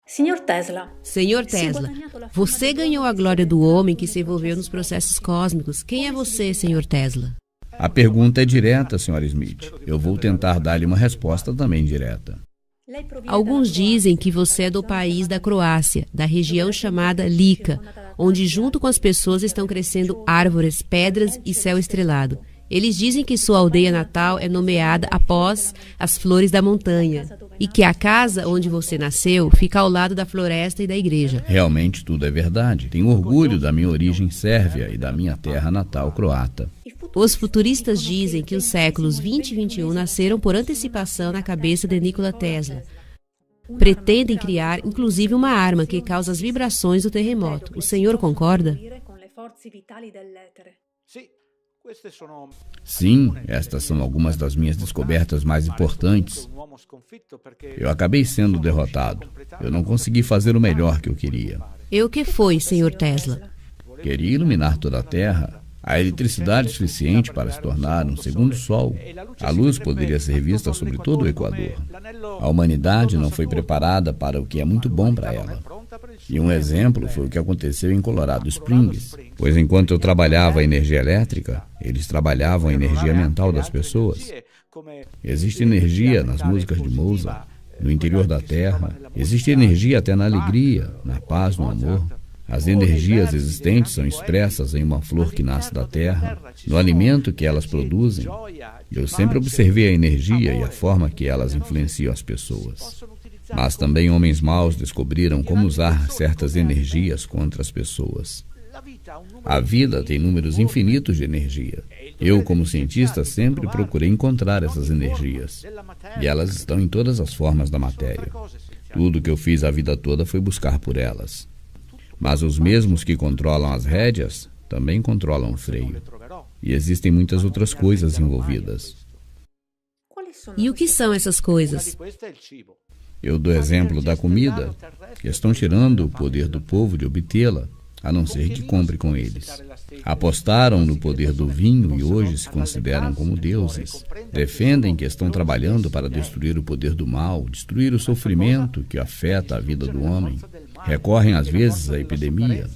Senhor Tesla, você ganhou a glória do homem que se envolveu nos processos cósmicos. Quem é você, Senhor Tesla? A pergunta é direta, Sr. Smith. Eu vou tentar dar-lhe uma resposta também direta. Alguns dizem que você é do país da Croácia, da região chamada Lika, onde junto com as pessoas estão crescendo árvores, pedras e céu estrelado. Eles dizem que sua aldeia natal é nomeada após as flores da montanha e que a casa onde você nasceu fica ao lado da floresta e da igreja. Realmente tudo é verdade. Tenho orgulho da minha origem sérvia e da minha terra natal croata. Os futuristas dizem que os séculos 20 e 21 nasceram por antecipação na cabeça de Nikola Tesla. Pretendem criar, inclusive, uma arma que causa as vibrações do terremoto. O senhor concorda? Sim, estas são algumas das minhas descobertas mais importantes. Eu acabei sendo derrotado. Eu não consegui fazer o melhor que eu queria. E o que foi, Senhor Tesla? Queria iluminar toda a Terra. A eletricidade suficiente para se tornar um segundo sol. A luz poderia ser vista sobre todo o Equador. A humanidade não foi preparada para o que é muito bom para ela. E um exemplo foi o que aconteceu em Colorado Springs, pois enquanto eu trabalhava a energia elétrica, eles trabalhavam a energia mental das pessoas. Existe energia nas músicas de Mozart, no interior da Terra. Existe energia até na alegria, na paz, no amor. As energias existentes são expressas em uma flor que nasce da terra, no alimento que elas produzem. Eu sempre observei a energia e a forma que elas influenciam as pessoas. Mas também homens maus descobriram como usar certas energias contra as pessoas. A vida tem números infinitos de energia. Eu, como cientista, sempre procurei encontrar essas energias. E elas estão em todas as formas da matéria. Tudo que eu fiz a vida toda foi buscar por elas. Mas os mesmos que controlam as rédeas também controlam o freio. E existem muitas outras coisas envolvidas. E o que são essas coisas? Eu dou exemplo da comida. Estão tirando o poder do povo de obtê-la, a não ser que compre com eles. Apostaram no poder do vinho e hoje se consideram como deuses. Defendem que estão trabalhando para destruir o poder do mal, destruir o sofrimento que afeta a vida do homem. Recorrem às vezes à epidemia.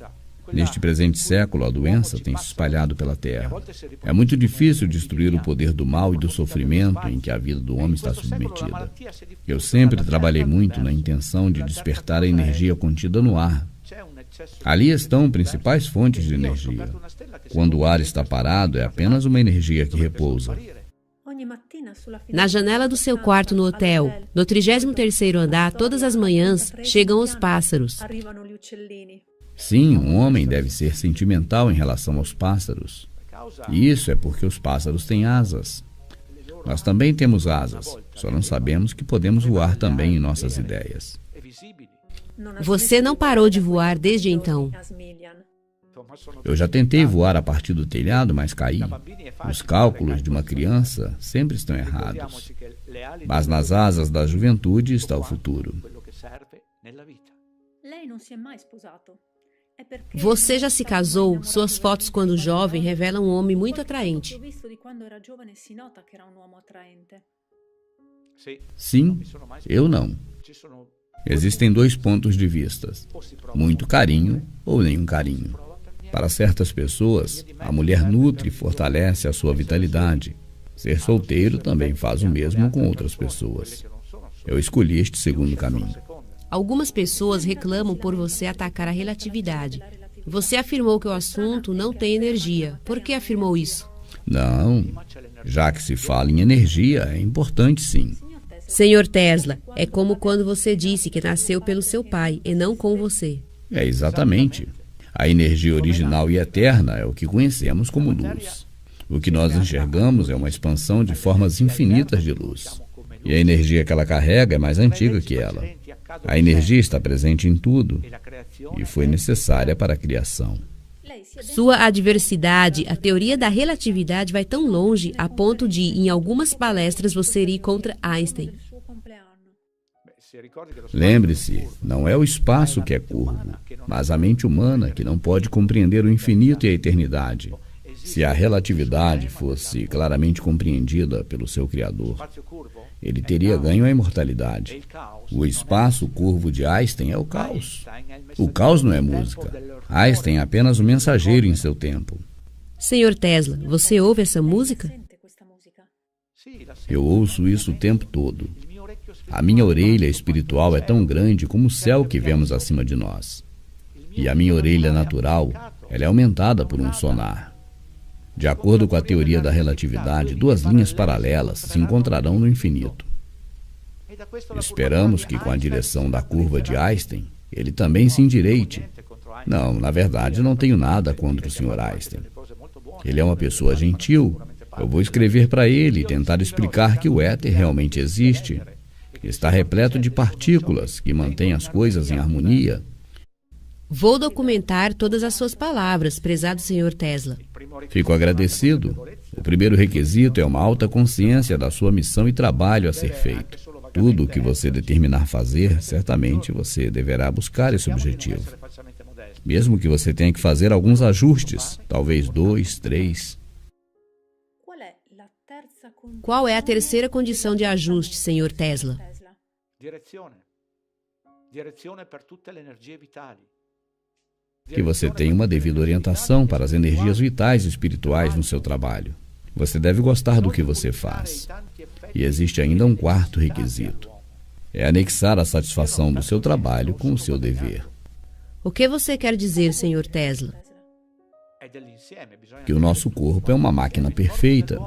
Neste presente século, a doença tem se espalhado pela terra. É muito difícil destruir o poder do mal e do sofrimento em que a vida do homem está submetida. Eu sempre trabalhei muito na intenção de despertar a energia contida no ar. Ali estão principais fontes de energia. Quando o ar está parado, é apenas uma energia que repousa. Na janela do seu quarto no hotel, no 33º andar, todas as manhãs, chegam os pássaros. Sim, um homem deve ser sentimental em relação aos pássaros. E isso é porque os pássaros têm asas. Nós também temos asas, só não sabemos que podemos voar também em nossas ideias. Você não parou de voar desde então. Eu já tentei voar a partir do telhado, mas caí. Os cálculos de uma criança sempre estão errados. Mas nas asas da juventude está o futuro. Você já se casou? Suas fotos quando jovem revelam um homem muito atraente. Sim, eu não. Existem dois pontos de vista: muito carinho ou nenhum carinho. Para certas pessoas, a mulher nutre e fortalece a sua vitalidade. Ser solteiro também faz o mesmo com outras pessoas. Eu escolhi este segundo caminho. Algumas pessoas reclamam por você atacar a relatividade. Você afirmou que o assunto não tem energia. Por que afirmou isso? Não, já que se fala em energia, é importante sim. Senhor Tesla, é como quando você disse que nasceu pelo seu pai e não com você. É exatamente. A energia original e eterna é o que conhecemos como luz. O que nós enxergamos é uma expansão de formas infinitas de luz. E a energia que ela carrega é mais antiga que ela. A energia está presente em tudo e foi necessária para a criação. Sua adversidade, a teoria da relatividade vai tão longe a ponto de, em algumas palestras, você ir contra Einstein. Lembre-se, não é o espaço que é curvo, mas a mente humana que não pode compreender o infinito e a eternidade. Se a relatividade fosse claramente compreendida pelo seu Criador, ele teria ganho a imortalidade. O espaço curvo de Einstein é o caos. O caos não é música. Einstein é apenas um mensageiro em seu tempo. Senhor Tesla, você ouve essa música? Eu ouço isso o tempo todo. A minha orelha espiritual é tão grande como o céu que vemos acima de nós. E a minha orelha natural, ela é aumentada por um sonar. De acordo com a teoria da relatividade, duas linhas paralelas se encontrarão no infinito. Esperamos que com a direção da curva de Einstein, ele também se endireite. Não, na verdade, não tenho nada contra o Sr. Einstein. Ele é uma pessoa gentil. Eu vou escrever para ele e tentar explicar que o éter realmente existe. Está repleto de partículas que mantêm as coisas em harmonia. Vou documentar todas as suas palavras, prezado Sr. Tesla. Fico agradecido. O primeiro requisito é uma alta consciência da sua missão e trabalho a ser feito. Tudo o que você determinar fazer, certamente você deverá buscar esse objetivo. Mesmo que você tenha que fazer alguns ajustes, talvez 2, 3. Qual é a terceira condição de ajuste, Sr. Tesla? Que você tenha uma devida orientação para as energias vitais e espirituais no seu trabalho. Você deve gostar do que você faz. E existe ainda um quarto requisito. É anexar a satisfação do seu trabalho com o seu dever. O que você quer dizer, Sr. Tesla? Que o nosso corpo é uma máquina perfeita.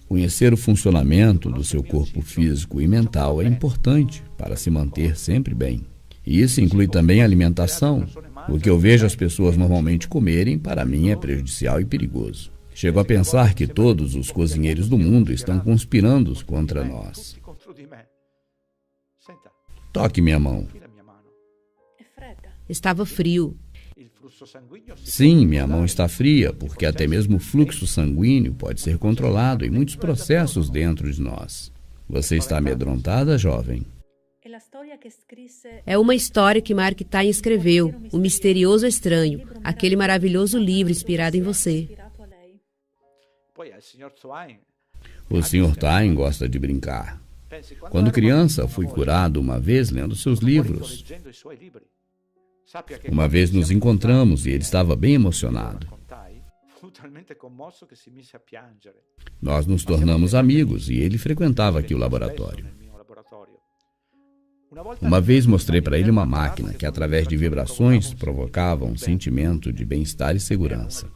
Conhecer o funcionamento do seu corpo físico e mental é importante para se manter sempre bem. E isso inclui também a alimentação. O que eu vejo as pessoas normalmente comerem, para mim, é prejudicial e perigoso. Chego a pensar que todos os cozinheiros do mundo estão conspirando contra nós. Toque minha mão. Estava frio. Sim, minha mão está fria, porque até mesmo o fluxo sanguíneo pode ser controlado em muitos processos dentro de nós. Você está amedrontada, jovem? É uma história que Mark Twain escreveu, O Misterioso Estranho, aquele maravilhoso livro inspirado em você. O Sr. Twain gosta de brincar. Quando criança, fui curado uma vez lendo seus livros. Uma vez nos encontramos e ele estava bem emocionado. Nós nos tornamos amigos e ele frequentava aqui o laboratório. Uma vez mostrei para ele uma máquina que, através de vibrações, provocava um sentimento de bem-estar e segurança.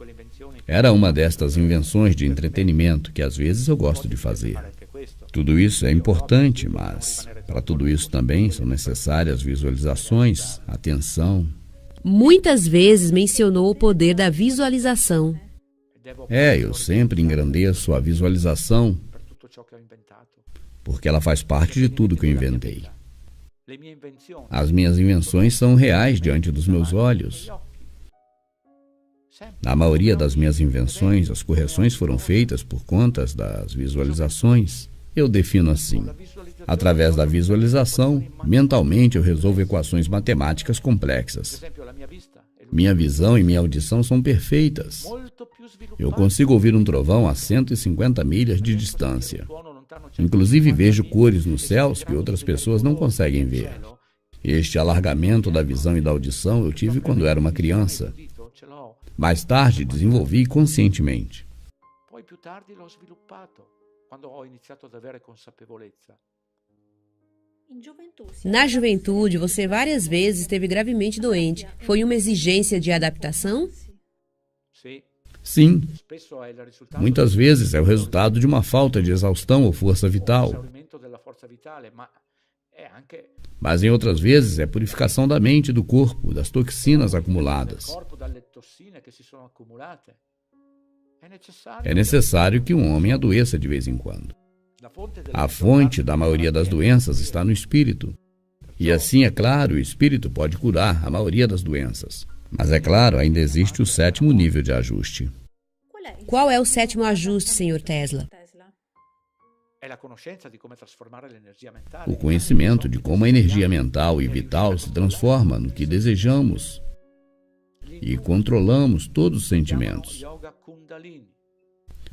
Era uma destas invenções de entretenimento que às vezes eu gosto de fazer. Tudo isso é importante, mas para tudo isso também são necessárias visualizações, atenção. Muitas vezes mencionou o poder da visualização. Eu sempre engrandeço a visualização, porque ela faz parte de tudo que eu inventei. As minhas invenções são reais diante dos meus olhos. Na maioria das minhas invenções, as correções foram feitas por conta das visualizações. Eu defino assim: através da visualização, mentalmente eu resolvo equações matemáticas complexas. Minha visão e minha audição são perfeitas. Eu consigo ouvir um trovão a 150 milhas de distância. Inclusive vejo cores nos céus que outras pessoas não conseguem ver. Este alargamento da visão e da audição eu tive quando era uma criança. Mais tarde desenvolvi conscientemente. Na juventude, você várias vezes esteve gravemente doente. Foi uma exigência de adaptação? Sim. Muitas vezes é o resultado de uma falta de exaustão ou força vital. Mas em outras vezes é purificação da mente e do corpo, das toxinas acumuladas. É necessário que um homem adoeça de vez em quando. A fonte da maioria das doenças está no espírito. E assim, é claro, o espírito pode curar a maioria das doenças. Mas é claro, ainda existe o 7º nível de ajuste. Qual é o 7º ajuste, Sr. Tesla? O conhecimento de como a energia mental e vital se transforma no que desejamos. e controlamos todos os sentimentos.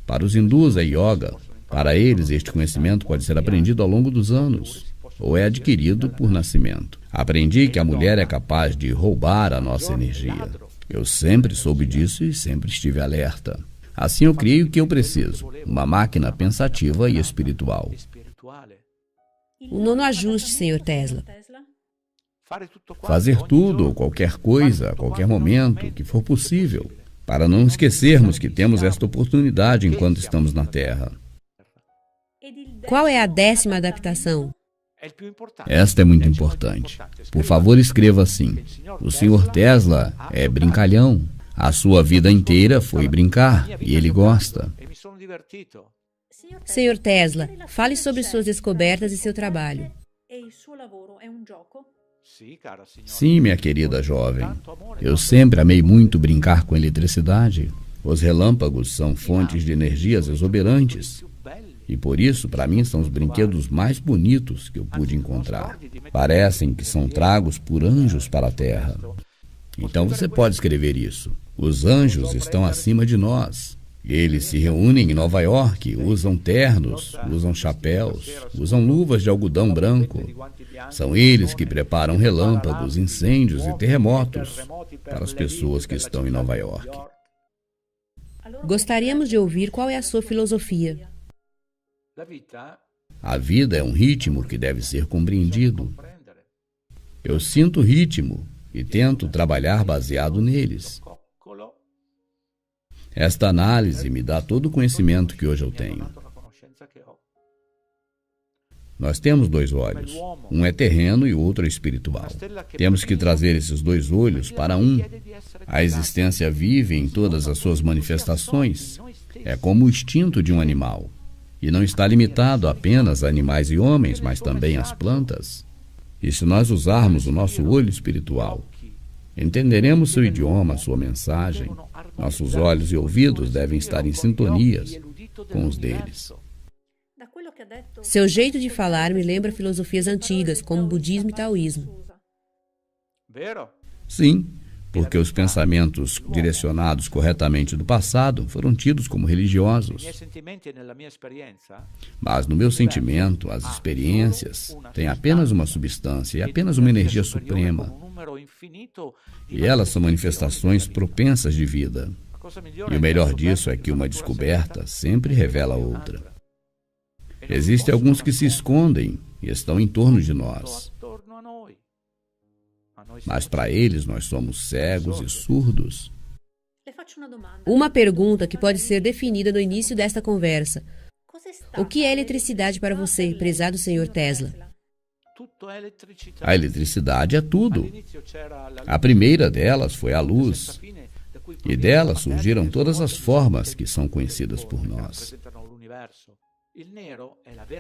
Para os hindus é yoga. Para eles, este conhecimento pode ser aprendido ao longo dos anos, ou é adquirido por nascimento. Aprendi que a mulher é capaz de roubar a nossa energia. Eu sempre soube disso e sempre estive alerta. Assim eu criei o que eu preciso, uma máquina pensativa e espiritual. O nono ajuste, Sr. Tesla. Fazer tudo ou qualquer coisa, a qualquer momento, que for possível, para não esquecermos que temos esta oportunidade enquanto estamos na Terra. Qual é a 10ª adaptação? Esta é muito importante. Por favor, escreva assim: o Sr. Tesla é brincalhão. A sua vida inteira foi brincar e ele gosta. Sr. Tesla, fale sobre suas descobertas e seu trabalho. Sim, minha querida jovem. Eu sempre amei muito brincar com eletricidade. Os relâmpagos são fontes de energias exuberantes. E por isso, para mim, são os brinquedos mais bonitos que eu pude encontrar. Parecem que são tragos por anjos para a Terra. Então você pode escrever isso. Os anjos estão acima de nós. Eles se reúnem em Nova York, usam ternos, usam chapéus, usam luvas de algodão branco. São eles que preparam relâmpagos, incêndios e terremotos para as pessoas que estão em Nova York. Gostaríamos de ouvir qual é a sua filosofia. A vida é um ritmo que deve ser compreendido. Eu sinto o ritmo e tento trabalhar baseado neles. Esta análise me dá todo o conhecimento que hoje eu tenho. Nós temos 2 olhos. Um é terreno e o outro é espiritual. Temos que trazer esses 2 olhos para um. A existência vive em todas as suas manifestações. É como o instinto de um animal. E não está limitado apenas a animais e homens, mas também às plantas. E se nós usarmos o nosso olho espiritual, entenderemos seu idioma, sua mensagem. Nossos olhos e ouvidos devem estar em sintonias com os deles. Seu jeito de falar me lembra filosofias antigas, como budismo e taoísmo. Sim, porque os pensamentos direcionados corretamente do passado foram tidos como religiosos. Mas no meu sentimento, as experiências têm apenas uma substância e apenas uma energia suprema. E elas são manifestações propensas de vida. E o melhor disso é que uma descoberta sempre revela outra. Existem alguns que se escondem e estão em torno de nós. Mas para eles nós somos cegos e surdos. Uma pergunta que pode ser definida no início desta conversa. O que é eletricidade para você, prezado Sr. Tesla? A eletricidade é tudo. A primeira delas foi a luz. E dela surgiram todas as formas que são conhecidas por nós.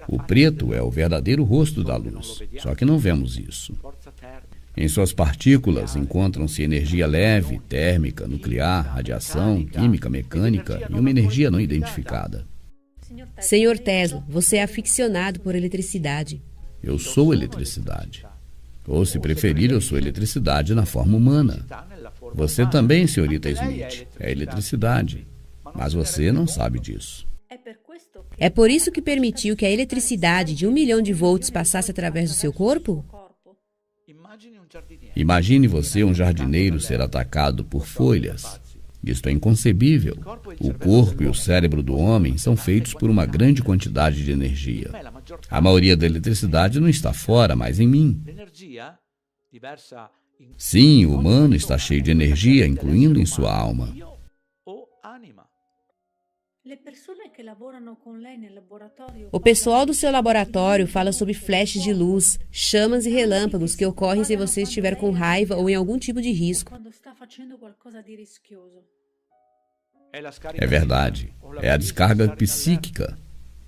O preto é o verdadeiro rosto da luz, só que não vemos isso. Em suas partículas encontram-se energia leve, térmica, nuclear, radiação, química, mecânica e uma energia não identificada. Sr. Tesla, você é aficionado por eletricidade. Eu sou eletricidade. Ou, se preferir, eu sou eletricidade na forma humana. Você também, senhorita Smith, é eletricidade. Mas você não sabe disso. É por isso que permitiu que a eletricidade de 1 milhão de volts passasse através do seu corpo? Imagine você, um jardineiro, ser atacado por folhas. Isto é inconcebível. O corpo e o cérebro do homem são feitos por uma grande quantidade de energia. A maioria da eletricidade não está fora, mas em mim. Sim, o humano está cheio de energia, incluindo em sua alma. O pessoal do seu laboratório fala sobre flashes de luz, chamas e relâmpagos que ocorrem se você estiver com raiva ou em algum tipo de risco. É verdade. É a descarga psíquica.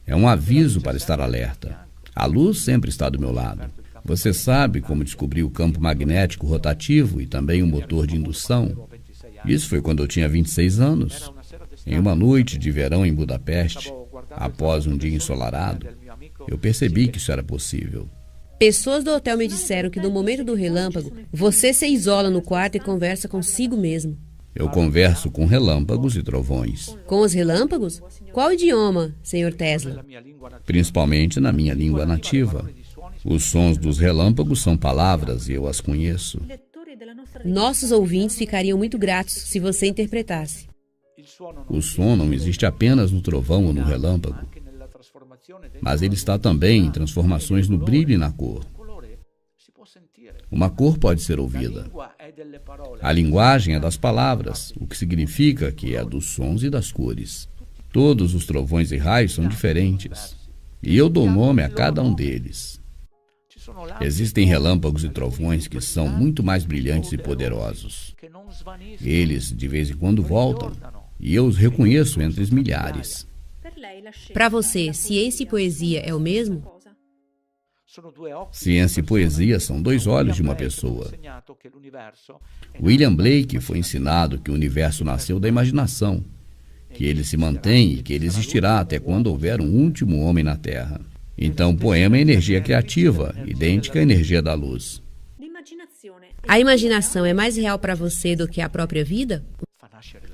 É um aviso para estar alerta. A luz sempre está do meu lado. Você sabe como descobri o campo magnético rotativo e também o motor de indução? Isso foi quando eu tinha 26 anos. Em uma noite de verão em Budapeste, após um dia ensolarado, eu percebi que isso era possível. Pessoas do hotel me disseram que no momento do relâmpago, você se isola no quarto e conversa consigo mesmo. Eu converso com relâmpagos e trovões, Com os relâmpagos? Qual idioma, Sr. Tesla? principalmente na minha língua nativa. Os sons dos relâmpagos são palavras e eu as conheço. Nossos ouvintes ficariam muito gratos se você interpretasse. O som não existe apenas no trovão ou no relâmpago, mas ele está também em transformações no brilho e na cor. Uma cor pode ser ouvida. A linguagem é das palavras, o que significa que é dos sons e das cores. Todos os trovões e raios são diferentes, e eu dou nome a cada um deles. Existem relâmpagos e trovões que são muito mais brilhantes e poderosos. Eles, de vez em quando, voltam, e eu os reconheço entre os milhares. Para você, ciência e poesia é o mesmo? Ciência e poesia são dois olhos de uma pessoa. William Blake foi ensinado que o universo nasceu da imaginação, que ele se mantém e que ele existirá até quando houver um último homem na Terra. Então, o poema é energia criativa, idêntica à energia da luz. A imaginação é mais real para você do que a própria vida?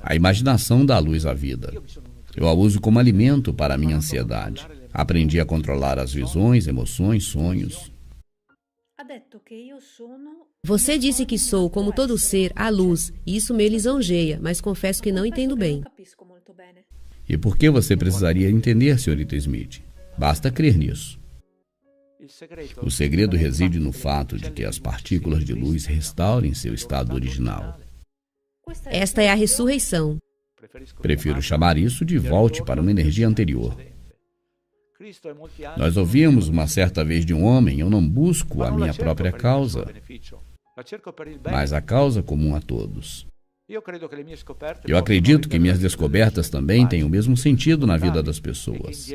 A imaginação dá luz à vida. Eu a uso como alimento para a minha ansiedade. Aprendi a controlar as visões, emoções, sonhos. Você disse que sou, como todo ser, a luz, e isso me lisonjeia, mas confesso que não entendo bem. E por que você precisaria entender, Sr. Smith? Basta crer nisso. O segredo reside no fato de que as partículas de luz restaurem seu estado original. Esta é a ressurreição. Prefiro chamar isso de volte para uma energia anterior. Nós ouvimos uma certa vez de um homem: eu não busco a minha própria causa, mas a causa comum a todos. Eu acredito que minhas descobertas também têm o mesmo sentido na vida das pessoas.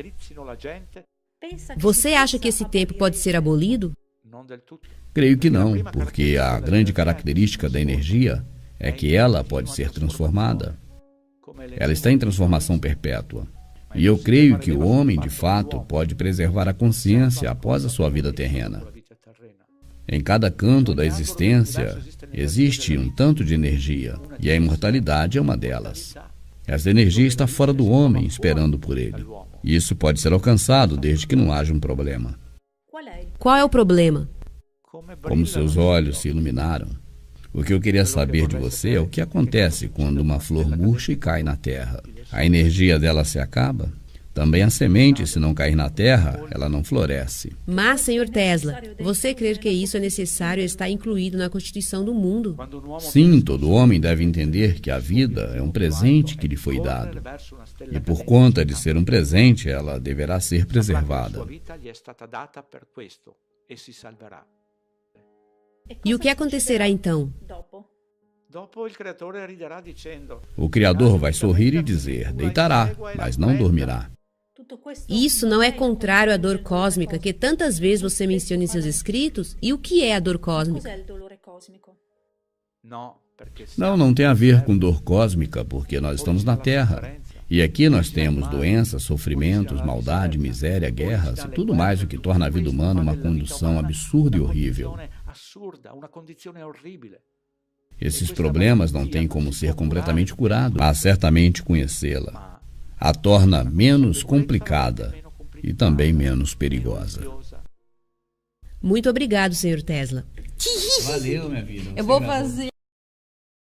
Você acha que esse tempo pode ser abolido? Creio que não, porque a grande característica da energia é que ela pode ser transformada. Ela está em transformação perpétua. E eu creio que o homem, de fato, pode preservar a consciência após a sua vida terrena. Em cada canto da existência existe um tanto de energia, e a imortalidade é uma delas. Essa energia está fora do homem, esperando por ele. E isso pode ser alcançado desde que não haja um problema. Qual é o problema? Como seus olhos se iluminaram. O que eu queria saber de você é o que acontece quando uma flor murcha e cai na terra. A energia dela se acaba? Também a semente, se não cair na terra, ela não floresce. Mas, Sr. Tesla, você crer que isso é necessário está incluído na Constituição do mundo? Sim, todo homem deve entender que a vida é um presente que lhe foi dado. E por conta de ser um presente, ela deverá ser preservada. E o que acontecerá então? O Criador vai sorrir e dizer: deitará, mas não dormirá. Isso não é contrário à dor cósmica que tantas vezes você menciona em seus escritos? E o que é a dor cósmica? Não tem a ver com dor cósmica, porque nós estamos na Terra. E aqui nós temos doenças, sofrimentos, maldade, miséria, guerras e tudo mais o que torna a vida humana uma condição absurda e horrível. Esses problemas não têm como ser completamente curados, mas certamente conhecê-la a torna menos complicada e também menos perigosa. Muito obrigado, Sr. Tesla. Valeu, minha vida. Eu vou fazer...